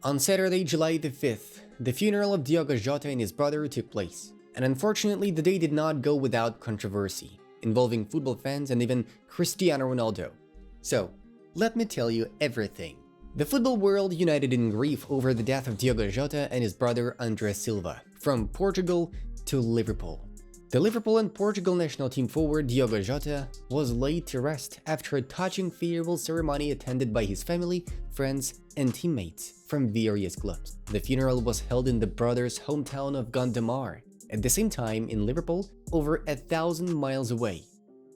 On Saturday, July the 5th, the funeral of Diogo Jota and his brother took place, and unfortunately the day did not go without controversy, involving football fans and even Cristiano Ronaldo. So, let me tell you everything. The football world united in grief over the death of Diogo Jota and his brother André Silva, from Portugal to Liverpool. The Liverpool and Portugal national team forward Diogo Jota was laid to rest after a touching farewell ceremony attended by his family, friends and teammates from various clubs. The funeral was held in the brothers' hometown of Gondomar. At the same time, in Liverpool, over 1,000 miles away,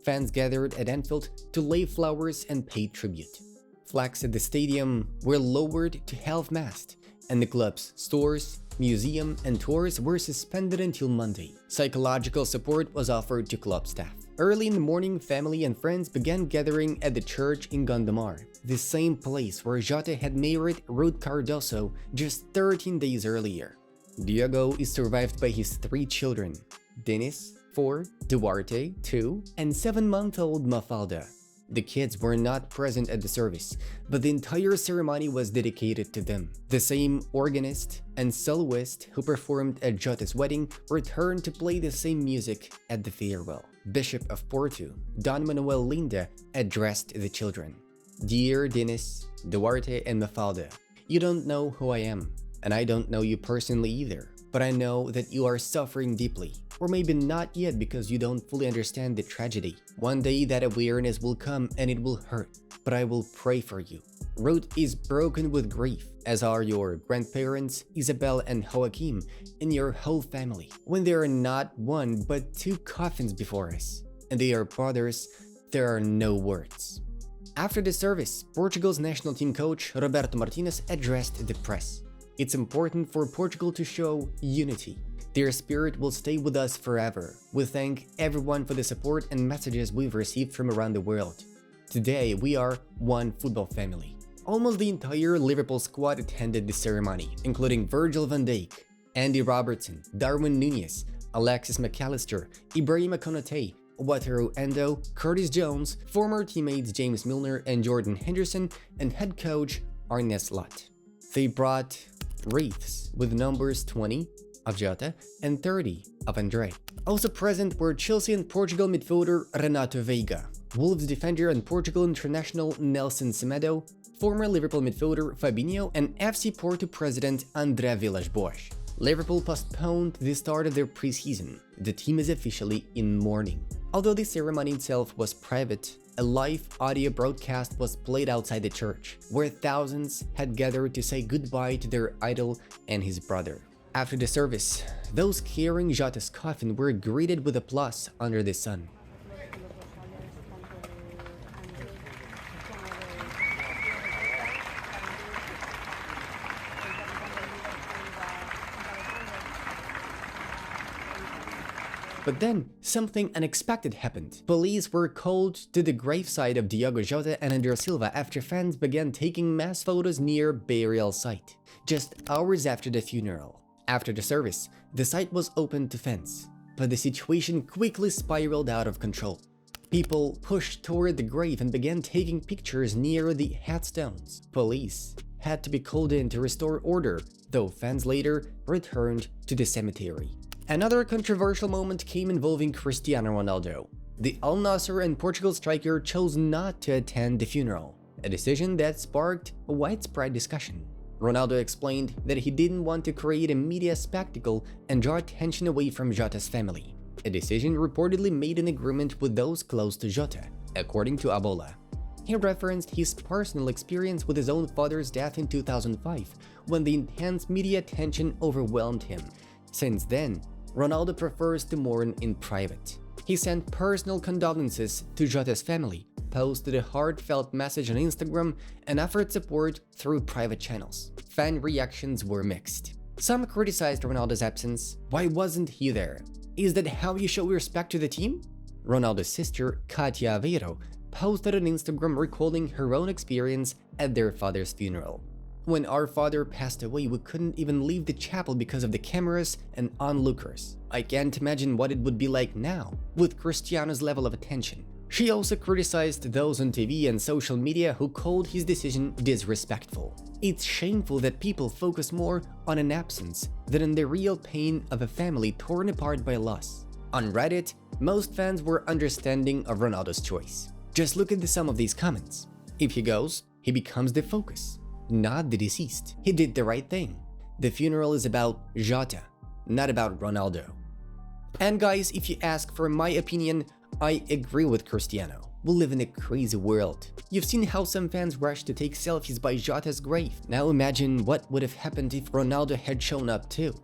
fans gathered at Anfield to lay flowers and pay tribute. Flags at the stadium were lowered to half-mast, and the club's stores, museum and tours were suspended until Monday. Psychological support was offered to club staff. Early in the morning, family and friends began gathering at the church in Gondamar, the same place where Jota had married Ruth Cardoso just 13 days earlier. Diogo is survived by his 3 children, Dennis, 4, Duarte, 2, and 7-month-old Mafalda. The kids were not present at the service, but the entire ceremony was dedicated to them. The same organist and soloist who performed at Jota's wedding returned to play the same music at the farewell. Bishop of Porto, Don Manuel Linda, addressed the children. Dear Dennis, Duarte and Mafalda, you don't know who I am, and I don't know you personally either, but I know that you are suffering deeply. Or maybe not yet because you don't fully understand the tragedy. One day that awareness will come and it will hurt, but I will pray for you. Ruth is broken with grief, as are your grandparents, Isabel and Joaquim, and your whole family. When there are not 1 but 2 coffins before us, and they are brothers, there are no words. After the service, Portugal's national team coach Roberto Martinez addressed the press. It's important for Portugal to show unity. Their spirit will stay with us forever. We thank everyone for the support and messages we've received from around the world. Today, we are one football family. Almost the entire Liverpool squad attended the ceremony, including Virgil van Dijk, Andy Robertson, Darwin Núñez, Alexis McAllister, Ibrahima Konate, Wataru Endo, Curtis Jones, former teammates James Milner and Jordan Henderson, and head coach Arne Slot. They brought wreaths with numbers 20 of Jota and 30 of André. Also present were Chelsea and Portugal midfielder Renato Veiga, Wolves defender and Portugal international Nelson Semedo, former Liverpool midfielder Fabinho, and FC Porto president André Villas-Boas. Liverpool postponed the start of their preseason. The team is officially in mourning. Although the ceremony itself was private, a live audio broadcast was played outside the church, where thousands had gathered to say goodbye to their idol and his brother. After the service, those carrying Jota's coffin were greeted with applause under the sun. But then, something unexpected happened. Police were called to the gravesite of Diogo Jota and André Silva after fans began taking mass photos near burial site, just hours after the funeral. After the service, the site was opened to fans, but the situation quickly spiraled out of control. People pushed toward the grave and began taking pictures near the headstones. Police had to be called in to restore order, though fans later returned to the cemetery. Another controversial moment came involving Cristiano Ronaldo. The Al Nassr and Portugal striker chose not to attend the funeral, a decision that sparked a widespread discussion. Ronaldo explained that he didn't want to create a media spectacle and draw attention away from Jota's family, a decision reportedly made in agreement with those close to Jota, according to Abola. He referenced his personal experience with his own father's death in 2005, when the intense media attention overwhelmed him. Since then, Ronaldo prefers to mourn in private. He sent personal condolences to Jota's family, posted a heartfelt message on Instagram, and offered support through private channels. Fan reactions were mixed. Some criticized Ronaldo's absence. Why wasn't he there? Is that how you show respect to the team? Ronaldo's sister, Katia Aveiro, posted on Instagram recalling her own experience at their father's funeral. When our father passed away, we couldn't even leave the chapel because of the cameras and onlookers. I can't imagine what it would be like now, with Cristiano's level of attention. She also criticized those on TV and social media who called his decision disrespectful. It's shameful that people focus more on an absence than on the real pain of a family torn apart by loss. On Reddit, most fans were understanding of Ronaldo's choice. Just look at some of these comments. If he goes, he becomes the focus, not the deceased. He did the right thing. The funeral is about Jota, not about Ronaldo. And guys, if you ask for my opinion, I agree with Cristiano. We live in a crazy world. You've seen how some fans rush to take selfies by Jota's grave. Now imagine what would have happened if Ronaldo had shown up too.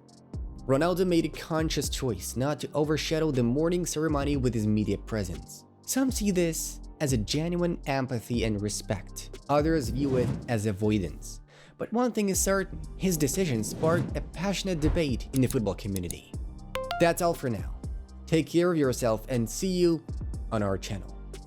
Ronaldo made a conscious choice not to overshadow the mourning ceremony with his media presence. Some see this as a genuine empathy and respect. Others view it as avoidance. But one thing is certain, his decision sparked a passionate debate in the football community. That's all for now. Take care of yourself and see you on our channel.